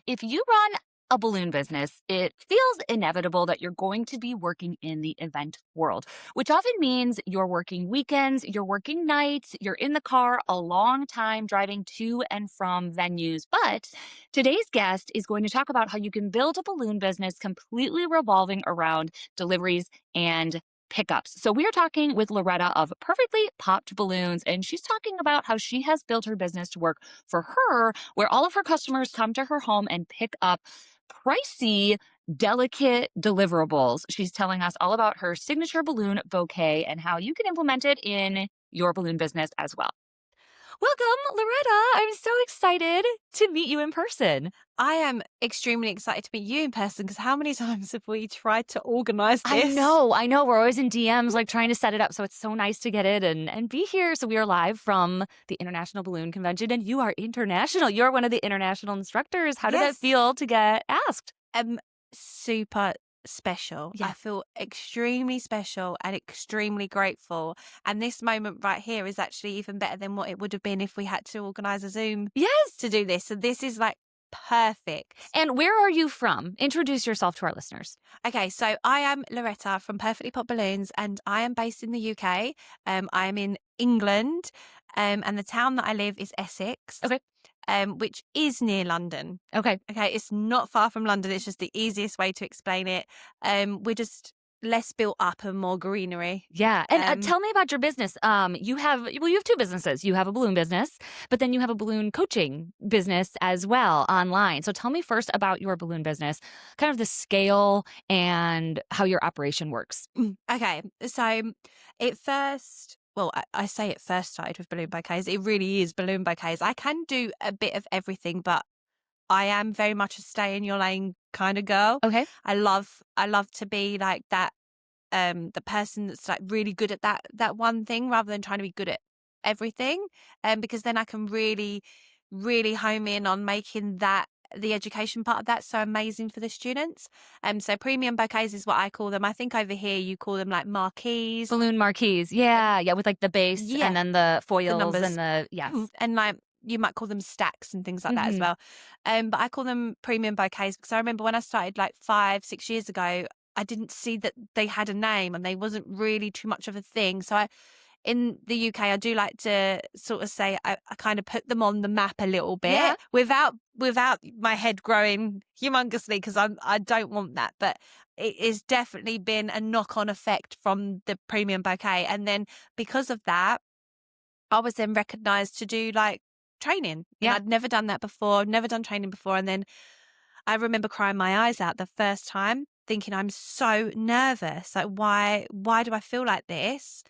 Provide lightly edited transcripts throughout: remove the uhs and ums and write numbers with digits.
If you run a balloon business, it feels inevitable that you're going to be working in the event world, which often means you're working weekends, you're working nights, you're in the car a long time driving to and from venues. But today's guest is going to talk about how you can build a balloon business completely revolving around deliveries and pickups. So we are talking with Loretta of Perfectly Popped Balloons, and she's talking about how she has built her business to work for her, where all of her customers come to her home and pick up pricey, delicate deliverables. She's telling us all about her signature balloon bouquet and how you can implement it in your balloon business as well. Welcome, Loretta. I'm so excited to meet you in person. I am extremely excited to meet you in person because how many times have we tried to organize I this? know, I know. We're always in DMs, like trying to set it up. So it's so nice to get it and be here. So we are live from the International Balloon Convention, and you are international. You're one of the international instructors. How did that Yes. feel to get asked? Um, Super special. I Yeah. feel extremely special and extremely grateful. And this moment right here is actually even better than what it would have been if we had to organize a Zoom Yes. to do this. So this is like perfect. And where are you from? Introduce yourself to our listeners. Okay, so I am Loretta from Perfectly Pop Balloons, and I am based in the UK. I am in England, and the town that I live is Essex, Okay. which is near London. Okay. Okay, it's not far from London. It's just the easiest way to explain it. We're just less built up and more greenery. Yeah. And Um, tell me about your business. You have two businesses. You have a balloon business, but then you have a balloon coaching business as well online. So tell me first about your balloon business, kind of the scale and how your operation works. okay, so it first. Well, I say it first started with balloon bouquets. It really is balloon bouquets. I can do a bit of everything, but I am very much a stay in your lane kind of girl. Okay. I love to be like that, the person that's like really good at that one thing rather than trying to be good at everything. Because then I can really, really home in on making that the education part of that so amazing for the students. So premium bouquets is what I call them. I think over here you call them like marquees. Balloon marquees. Yeah. Yeah. With like the base and Yeah, then the the foils and numbers. the, yes. And like you might call them stacks and things like that as Hmm. well. But I call them premium bouquets because I remember when I started like 5, 6 years ago, I didn't see that they had a name and they wasn't really too much of a thing. So in the UK, I do like to sort of say I kind of put them on the map a little Yeah. bit without my head growing humongously because I don't want that. But it has definitely been a knock on effect from the premium bouquet, and then because of that. I was then recognised to do like training, and Yeah. I'd never done that before. I've never done training before, and then I remember crying my eyes out the first time, thinking I'm so nervous. Like, why do I feel like this?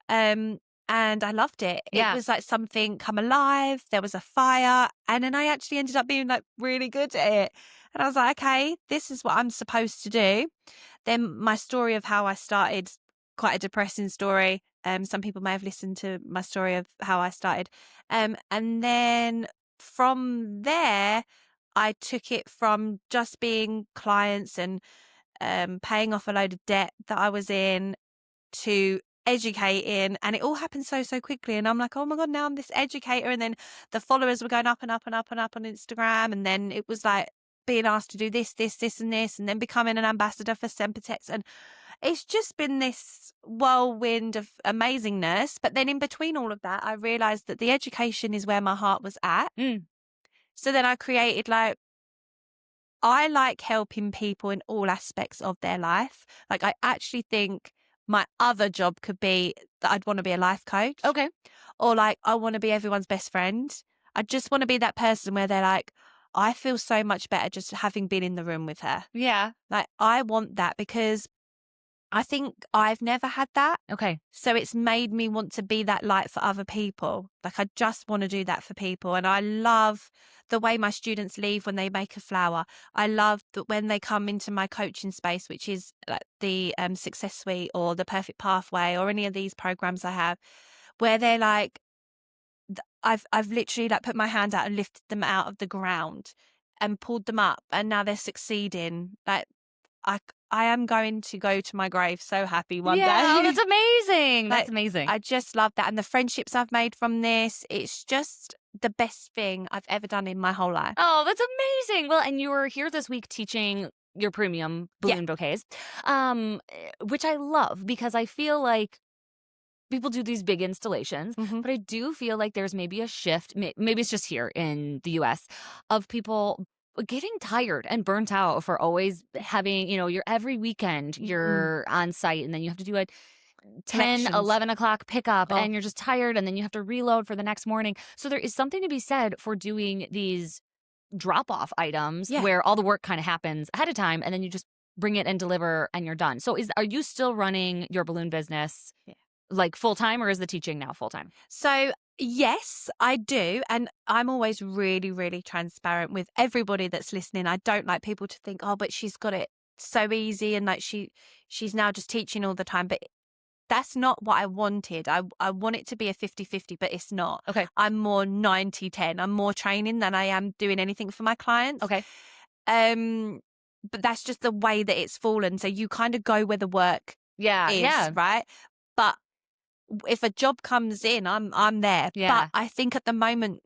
Um, and I loved it. It Yeah. was like something come alive. There was a fire, and then I actually ended up being like really good at it. And I was like, okay, this is what I'm supposed to do. Then my story of how I started, quite a depressing story. Some people may have listened to my story of how I started. And then from there, I took it from just being clients and paying off a load of debt that I was in to educating, and it all happened so quickly. And I'm like, oh my God, now I'm this educator. And then the followers were going up and up and up and up on Instagram. And then it was like being asked to do this, and this, and then becoming an ambassador for Sempertex. And it's just been this whirlwind of amazingness. But then in between all of that, I realized that the education is where my heart was at. Mm. So then I created like, I like helping people in all aspects of their life. Like, I actually think my other job could be that I'd want to be a life coach, Okay. or like, I want to be everyone's best friend. I just want to be that person where they're like, I feel so much better just having been in the room with her. Yeah. Like, I want that because I think I've never had that. Okay. So it's made me want to be that light for other people. Like, I just want to do that for people. And I love the way my students leave when they make a flower. I love that when they come into my coaching space, which is like the Success Suite or the Perfect Pathway or any of these programs I have, where they're like, I've literally like put my hand out and lifted them out of the ground and pulled them up, and now they're succeeding. Like, I am going to go to my grave so happy one Yeah, oh, day. that's amazing. That's Like, amazing. I just love that. And the friendships I've made from this, it's just the best thing I've ever done in my whole life. Oh, that's amazing. Well, and you were here this week teaching your premium Yeah. balloon bouquets, which I love because I feel like people do these big installations, Hmm. but I do feel like there's maybe a shift, maybe it's just here in the US, of people getting tired and burnt out for always having, you're every weekend Mm. you're on site and then you have to do a 10, Collections. 11 o'clock pickup Oh, and you're just tired and then you have to reload for the next morning. So there is something to be said for doing these drop off items yeah. where all the work kind of happens ahead of time and then you just bring it and deliver and you're done. So are you still running your balloon business Yeah. like full time or is the teaching now full time? So, yes, I do. And I'm always really, really transparent with everybody that's listening. I don't like people to think, oh, but she's got it so easy and like she's now just teaching all the time. But that's not what I wanted. I want it to be a 50-50, but it's not. Okay. I'm more 90-10. I'm more training than I am doing anything for my clients. Okay. Um, but that's just the way that it's fallen. So you kind of go where the work Yeah. is, Yeah. right? But if a job comes in, I'm there. But Yeah. I think at the moment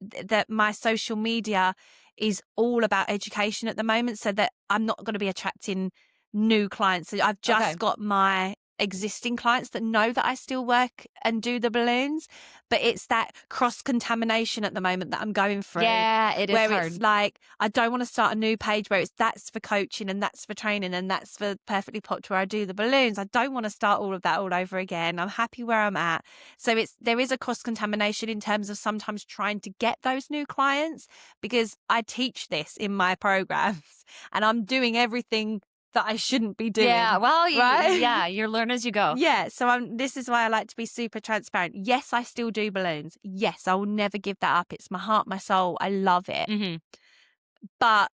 that my social media is all about education at the moment, so that I'm not going to be attracting new clients. So I've Okay. just got my existing clients that know that I still work and do the balloons, but it's that cross contamination at the moment that I'm going through, Yeah. It is where it's hard. like I don't want to start a new page where it's that's for coaching and that's for training and that's for Perfectly Popped where I do the balloons. I don't want to start all of that all over again. I'm happy where I'm at. So there is a cross contamination in terms of sometimes trying to get those new clients, because I teach this in my programs and I'm doing everything that I shouldn't be Yeah. doing. Well, Right? yeah. You learn as you go. Yeah, so this is why I like to be super transparent. Yes, I still do balloons. Yes, I will never give that up. It's my heart, my soul. I love it. Hmm. But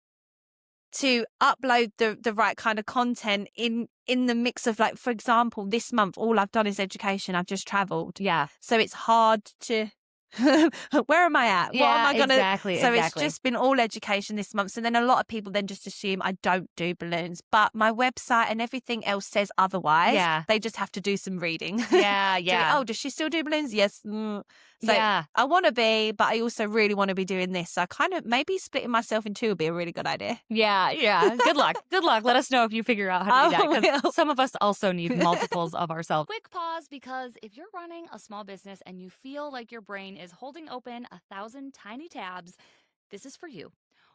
to upload the right kind of content in the mix of, like, for example, this month all I've done is education. I've just traveled. Yeah. So it's hard to where am I at? What am Yeah. I gonna Exactly. So it's Exactly. just been all education this month. So then a lot of people then just assume I don't do balloons. But my website and everything else says otherwise. Yeah. They just have to do some reading. Yeah. Yeah. Oh, does she still do balloons? Yes. Mm. So Yeah. I want to be, but I also really want to be doing this. So kind of maybe splitting myself in two would be a really good idea. Yeah, yeah. Good luck. Good luck. Let us know if you figure out how to do that I because will. some of us also need multiples of ourselves. Quick pause because if you're running a small business and you feel like your brain is holding open 1,000 tiny tabs, this is for you.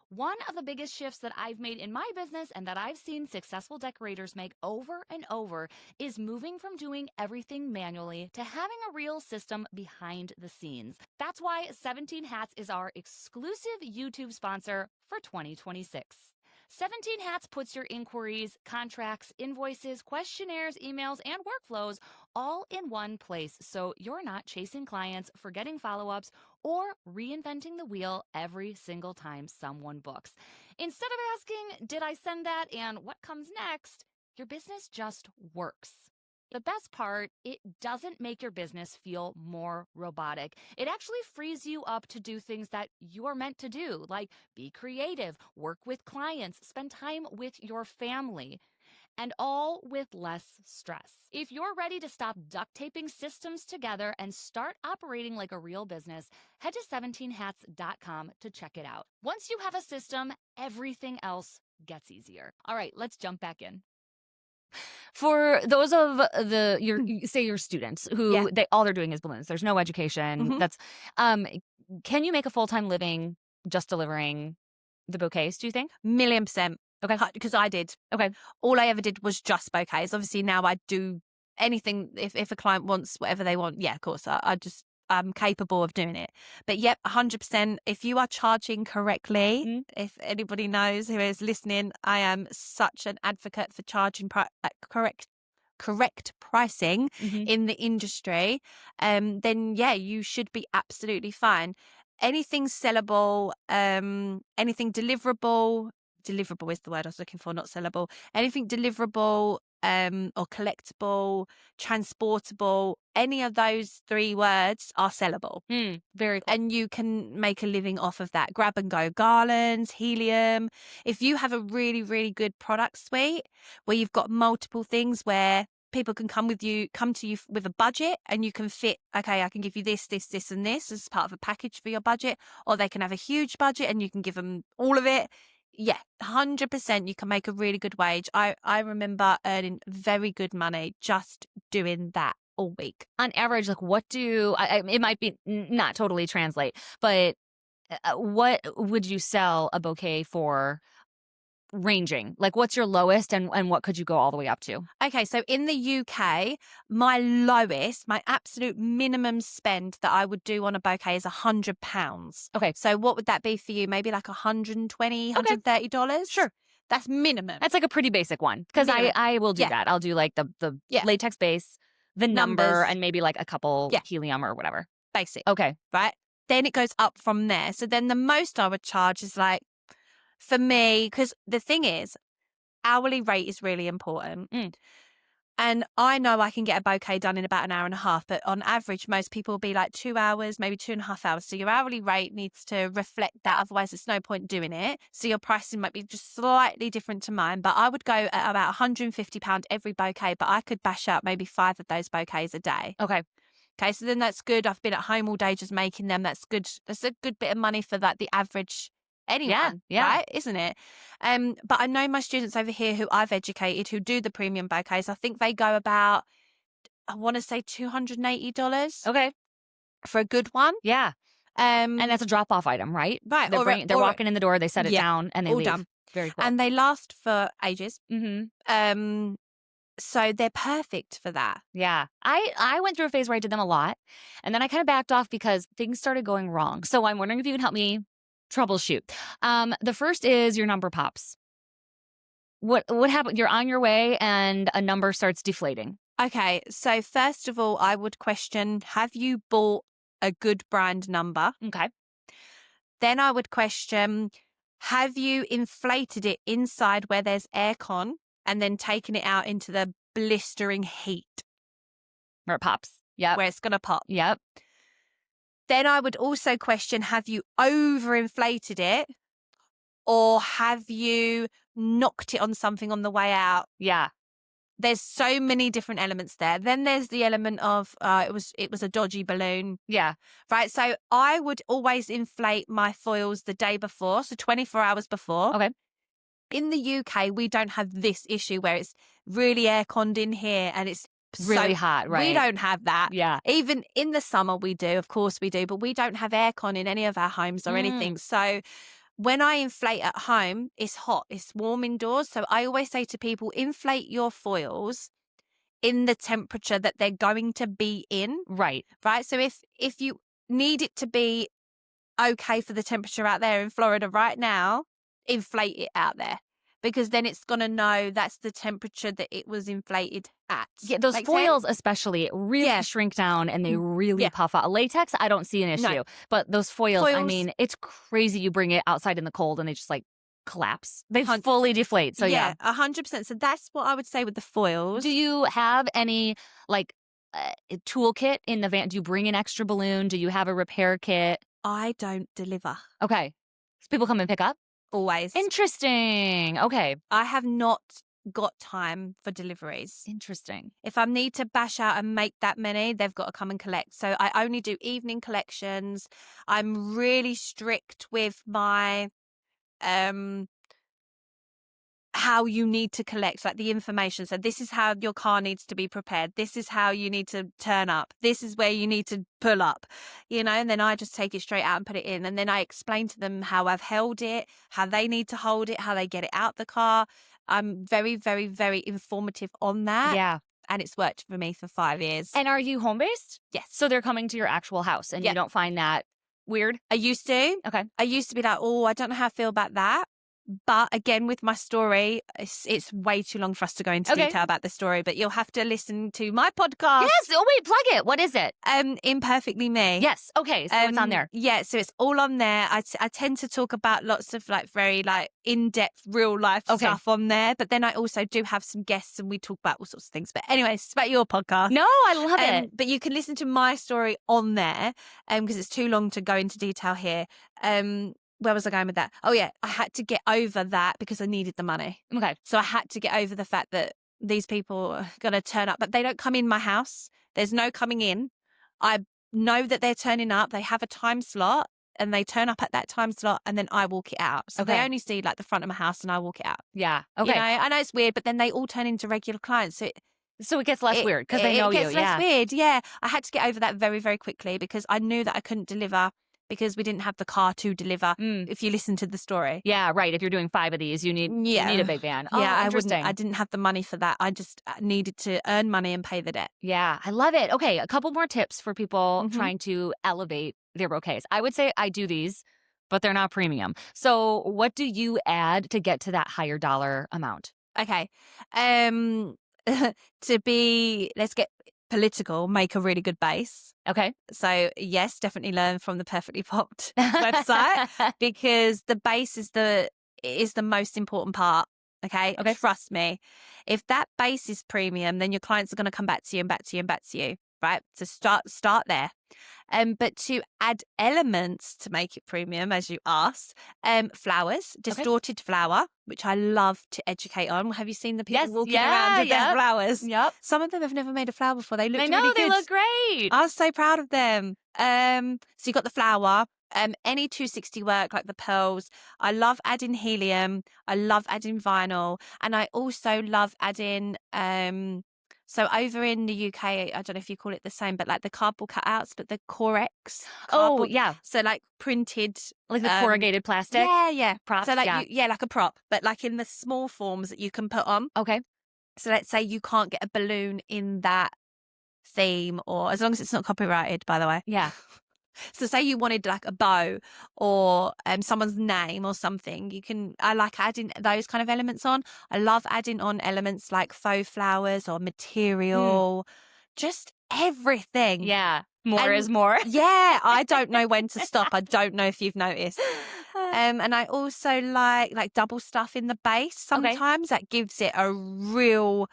One of the biggest shifts that I've made in my business and that I've seen successful decorators make over and over is moving from doing everything manually to having a real system behind the scenes. That's why 17 Hats is our exclusive YouTube sponsor for 2026. 17 Hats puts your inquiries, contracts, invoices, questionnaires, emails, and workflows all in one place so you're not chasing clients, forgetting follow-ups, or reinventing the wheel every single time someone books. Instead of asking, did I send that and what comes next, your business just works. The best part, it doesn't make your business feel more robotic. It actually frees you up to do things that you are meant to do, like be creative, work with clients, spend time with your family, and all with less stress. If you're ready to stop duct taping systems together and start operating like a real business, head to 17hats.com to check it out. Once you have a system, everything else gets easier. All right, let's jump back in. For those of your students Yeah. who all they're doing is balloons. There's no education. Hmm. Um can you make a full-time living just delivering the bouquets, do you think? $1,000,000%. Okay. Because I did. Okay. All I ever did was just bouquets. Obviously now I do anything. If a client wants whatever they want, yeah, of course, I'm capable of doing it. But yep, 100%. If you are charging correctly, Mm-hmm. if anybody knows who is listening, I am such an advocate for charging correct pricing Mm-hmm. in the industry. Then yeah, you should be absolutely fine. Anything sellable, anything deliverable, deliverable is the word I was looking for, not sellable. Anything deliverable or collectible, transportable, any of those 3 words are sellable. Very cool. And you can make a living off of that. Grab and go garlands, helium. If you have a really, really good product suite where you've got multiple things where people can come to you with a budget and you can fit, okay, I can give you this, this, this, and this as part of a package for your budget, or they can have a huge budget and you can give them all of it. Yeah, 100% you can make a really good wage. I remember earning very good money just doing that all week. On average, like what do it might be not totally translate, but what would you sell a bouquet for ranging? Like what's your lowest and what could you go all the way up to? Okay, so in the UK, my absolute minimum spend that I would do on a bouquet is £100. Okay. So what would that be for you? Maybe like $120, Okay. $130? Sure. That's minimum. That's like a pretty basic one because I will do that. I'll do like the latex base, the number, Numbers. and maybe like a couple helium or whatever. Basic. Okay. Right? Then it goes up from there. So then the most I would charge is like, for me, because the thing is, hourly rate is really important. And I know I can get a bouquet done in about an hour and a half, but on average, most people will be like 2 hours, maybe 2.5 hours. So your hourly rate needs to reflect that. Otherwise, there's no point doing it. So your pricing might be just slightly different to mine. But I would go at about £150 every bouquet, but I could bash out maybe 5 of those bouquets a day. Okay. Okay, so then that's good. I've been at home all day just making them. That's good. That's a good bit of money for like the average anyone, right? Isn't it? But I know my students over here who I've educated who do the premium bouquets. I think they go about, I want to say $280. Okay. For a good one. Yeah. And that's a drop-off item, right? Right. They're walking in the door, they set it down, and they all leave. done. Very cool. And they last for ages. Mm-hmm. So they're perfect for that. Yeah. I went through a phase where I did them a lot, and then I kind of backed off because things started going wrong. So I'm wondering if you can help me troubleshoot. The first is your number pops. What happened? You're on your way and a number starts deflating. Okay, so first of all, I would question, have you bought a good brand number? Okay. Then I would question, have you inflated it inside where there's aircon and then taken it out into the blistering heat? Where it pops. Yep. Where it's going to pop. Yep. Then I would also question, have you overinflated it or have you knocked it on something on the way out? Yeah. There's so many different elements there. Then there's the element of it was a dodgy balloon. Yeah. Right. So I would always inflate my foils the day before, so 24 hours before. Okay. In the UK, we don't have this issue where it's really air-conned in here and it's really hot, right? We don't have that. Yeah. Even in the summer we do, of course we do, but we don't have aircon in any of our homes or anything. So when I inflate at home, it's hot, it's warm indoors. So I always say to people, inflate your foils in the temperature that they're going to be in. Right. Right. So if you need it to be okay for the temperature out there in Florida right now, inflate it out there. Because then it's going to know that's the temperature that it was inflated at. Yeah, those foils especially really shrink down and they really puff out. Latex, I don't see an issue. No. But those foils, I mean, it's crazy. You bring it outside in the cold and they just like collapse. They fully deflate. So yeah. 100%. So that's what I would say with the foils. Do you have any like toolkit in the van? Do you bring an extra balloon? Do you have a repair kit? I don't deliver. Okay. So people come and pick up? Always. Interesting. Okay. I have not got time for deliveries. Interesting. If I need to bash out and make that many, they've got to come and collect. So I only do evening collections. I'm really strict with my how you need to collect, like the information. So this is how your car needs to be prepared. This is how you need to turn up. This is where you need to pull up, and then I just take it straight out and put it in. And then I explain to them how I've held it, how they need to hold it, how they get it out the car. I'm very, very, very informative on that. Yeah. And it's worked for me for 5 years. And are you home-based? Yes. So they're coming to your actual house and you don't find that weird? I used to. Okay. I used to be like, oh, I don't know how I feel about that. But again, with my story, it's way too long for us to go into Okay. detail about the story, but you'll have to listen to my podcast. Yes. Oh, wait, plug it. What is it? Imperfectly Me. Yes. Okay. So it's on there. Yeah, so it's all on there. I tend to talk about lots of like very like in-depth real life stuff on there, but then I also do have some guests and we talk about all sorts of things. But anyways, it's about your podcast. No, I love it. But you can listen to my story on there because it's too long to go into detail here. Where was I going with that? Oh yeah, I had to get over that because I needed the money. Okay. So I had to get over the fact that these people are going to turn up, but they don't come in my house. There's no coming in. I know that they're turning up. They have a time slot and they turn up at that time slot and then I walk it out. So they only see like the front of my house and I walk it out. Yeah. Okay. You know, I know it's weird, but then they all turn into regular clients. So it gets less weird because they know you. It gets less weird. Yeah. I had to get over that very, very quickly because I knew that I couldn't deliver because we didn't have the car to deliver. If you listen to the story. Yeah, right. If you're doing 5 of these, you need a big van. Oh, yeah, interesting. I didn't have the money for that. I just needed to earn money and pay the debt. Yeah, I love it. Okay, a couple more tips for people trying to elevate their bouquets. I would say I do these, but they're not premium. So what do you add to get to that higher dollar amount? Okay. Let's get political, make a really good base. Okay. So yes, definitely learn from the Perfectly Popped website because the base is the most important part. Okay. Trust me. If that base is premium, then your clients are going to come back to you and back to you and back to you. Right. So start there. But to add elements to make it premium, as you asked, flowers, distorted flower, which I love to educate on. Have you seen the people walking around with their flowers? Yep. Some of them have never made a flower before. They look really good. I know, they look great. I was so proud of them. So you got the flower. Any 260 work like the pearls. I love adding helium. I love adding vinyl. And I also love adding so over in the UK, I don't know if you call it the same, but like the cardboard cutouts, but the Corex. Oh, yeah. So like printed. Like the corrugated plastic? Yeah. Props, so like, like a prop, but like in the small forms that you can put on. Okay. So let's say you can't get a balloon in that theme or as long as it's not copyrighted, by the way. Yeah. So say you wanted like a bow or someone's name or something, I like adding those kind of elements on. I love adding on elements like faux flowers or material, just everything. Yeah. More is more. Yeah. I don't know when to stop. I don't know if you've noticed. And I also like double stuff in the base sometimes. That gives it a real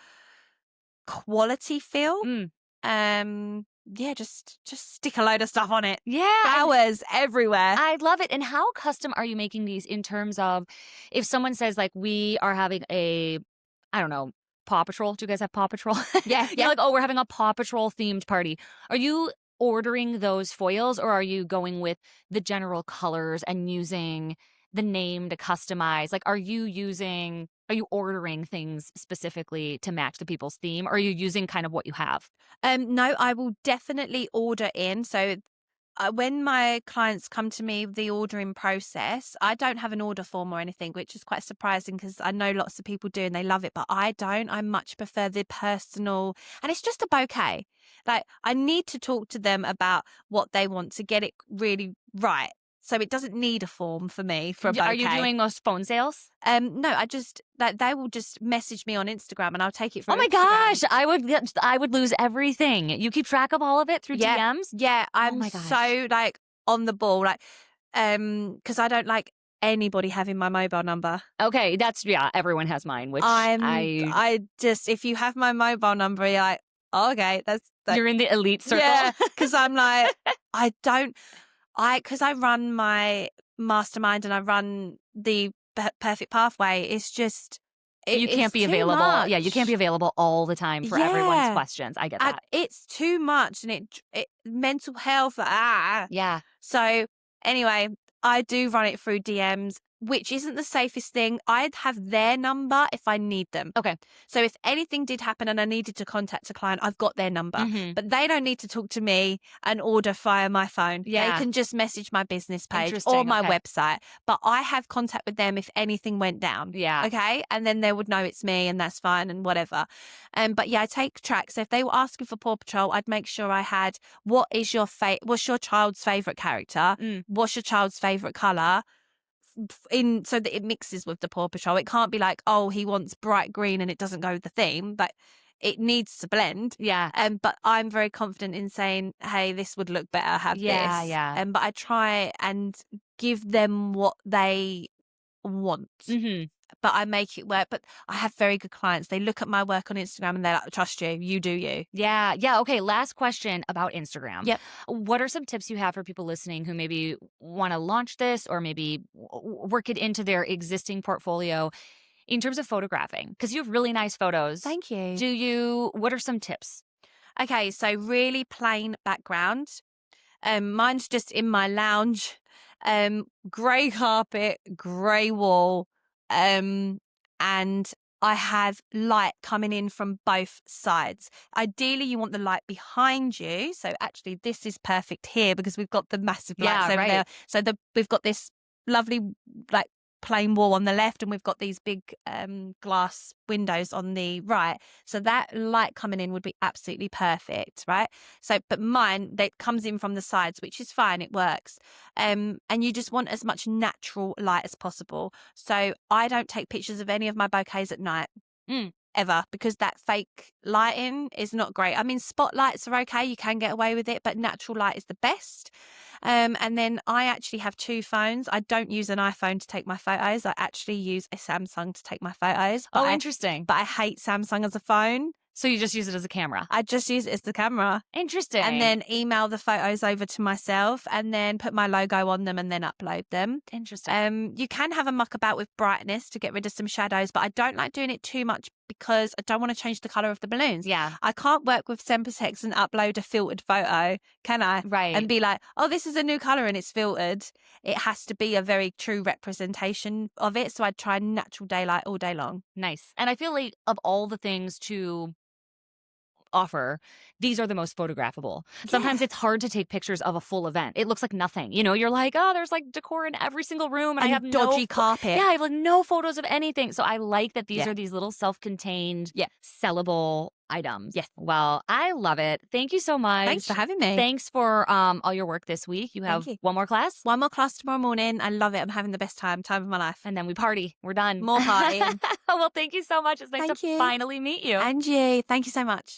quality feel. Yeah, just stick a load of stuff on it. Yeah. Flowers everywhere. I love it. And how custom are you making these in terms of if someone says like we are having I don't know, Paw Patrol. Do you guys have Paw Patrol? Yeah. You're like, oh, we're having a Paw Patrol themed party. Are you ordering those foils or are you going with the general colors and using the name to customize? Like, are you ordering things specifically to match the people's theme? Or are you using kind of what you have? No, I will definitely order in. So when my clients come to me, the ordering process, I don't have an order form or anything, which is quite surprising because I know lots of people do and they love it, but I don't. I much prefer the personal, and it's just a bouquet. Like I need to talk to them about what they want to get it really right. So it doesn't need a form for me for a bouquet. Are you doing most phone sales? No, I just they will just message me on Instagram and I'll take it from. Oh my gosh, I would lose everything. You keep track of all of it through DMs? Yeah, I'm so like on the ball, like because I don't like anybody having my mobile number. Okay, everyone has mine, which I just if you have my mobile number, you're like, oh, okay, that's you're in the elite circle. Yeah, because I'm like because I run my mastermind and I run the Perfect Pathway. It's just you can't be available. Much. Yeah, you can't be available all the time for everyone's questions. I get that. It's too much, and it mental health. Yeah. So anyway, I do run it through DMs, which isn't the safest thing. I'd have their number if I need them. Okay. So if anything did happen and I needed to contact a client, I've got their number. But they don't need to talk to me and order via my phone. Yeah. They can just message my business page or my website. But I have contact with them if anything went down. Yeah. Okay. And then they would know it's me and that's fine and whatever. But yeah, I take track. So if they were asking for Paw Patrol, I'd make sure I had what's your child's favorite character? What's your child's favorite color? so that it mixes with the Paw Patrol. It can't be like, oh, he wants bright green and it doesn't go with the theme. But it needs to blend. Yeah. But I'm very confident in saying, hey, this would look better, have Yeah, this. yeah. But I try and give them what they want. Mhm. But I make it work. But I have very good clients. They look at my work on Instagram and they're like, trust you, you do you. Yeah, yeah. Okay, last question about Instagram. Yep. What are some tips you have for people listening who maybe want to launch this or maybe work it into their existing portfolio in terms of photographing? Because you have really nice photos. Thank you. What are some tips? Okay, so really plain background. Mine's just in my lounge. Grey carpet, grey wall, and I have light coming in from both sides. Ideally, you want the light behind you. So actually, this is perfect here because we've got the massive lights Yeah, over right. there. So we've got this lovely like plain wall on the left, and we've got these big glass windows on the right. So that light coming in would be absolutely perfect, right? So, but mine that comes in from the sides, which is fine, it works. And you just want as much natural light as possible. So I don't take pictures of any of my bouquets at night. Mm. Ever, because that fake lighting is not great. I mean, spotlights are okay, you can get away with it, but natural light is the best. And then I actually have 2 phones. I don't use an iPhone to take my photos. I actually use a Samsung to take my photos. Oh, interesting. But I hate Samsung as a phone. So you just use it as a camera. I just use it as the camera. Interesting. And then email the photos over to myself and then put my logo on them and then upload them. Interesting. You can have a muck about with brightness to get rid of some shadows, but I don't like doing it too much because I don't want to change the color of the balloons. Yeah. I can't work with Sempertex and upload a filtered photo, can I? Right. And be like, oh, this is a new color and it's filtered. It has to be a very true representation of it. So I try natural daylight all day long. Nice. And I feel like of all the things to offer, these are the most photographable. Sometimes it's hard to take pictures of a full event. It looks like nothing. You know, you're like, oh, there's like decor in every single room, and I have dodgy carpet. Yeah, I have like no photos of anything. So I like that these are these little self-contained, sellable items. Yes. Well, I love it. Thank you so much. Thanks for having me. Thanks for all your work this week. You have one more class? One more class tomorrow morning. I love it. I'm having the best time of my life. And then we party. We're done. More partying. Well, thank you so much. It's nice to finally meet you. And you. Thank you so much.